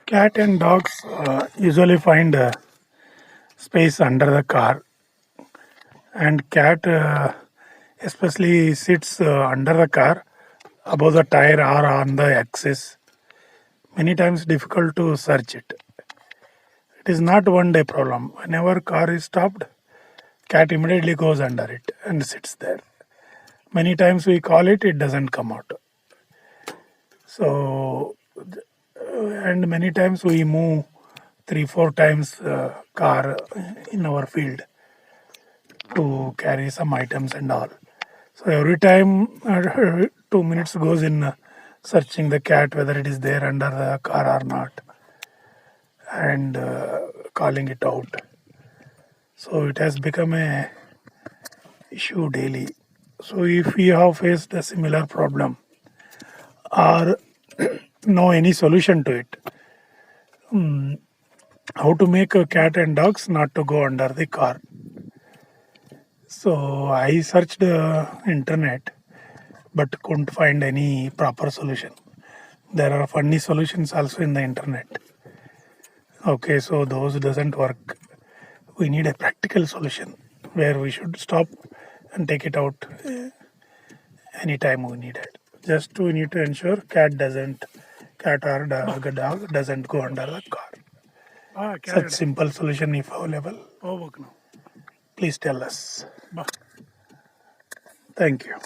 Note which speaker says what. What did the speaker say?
Speaker 1: Cat and dogs usually find space under the car, and cat especially sits under the car above the tire or on the axis. Many times difficult to search it. It is not one day problem. Whenever car is stopped, cat immediately goes under it and sits there. Many times we call it, it doesn't come out. So, and many times we move 3-4 times car in our field to carry some items and all. So every time 2 minutes goes in searching the cat whether it is there under the car or not, and calling it out. So it has become a issue daily. So if we have faced a similar problem or know any solution to it, how to make a cat and dogs not to go under the car. So I searched the internet but couldn't find any proper solution. There are funny solutions also in the internet. Okay, so those doesn't work. We need a practical solution where we should stop and take it out anytime we need it. Just we need to ensure cat or dog doesn't go under the car. Such simple solution if available, please tell us. Thank you.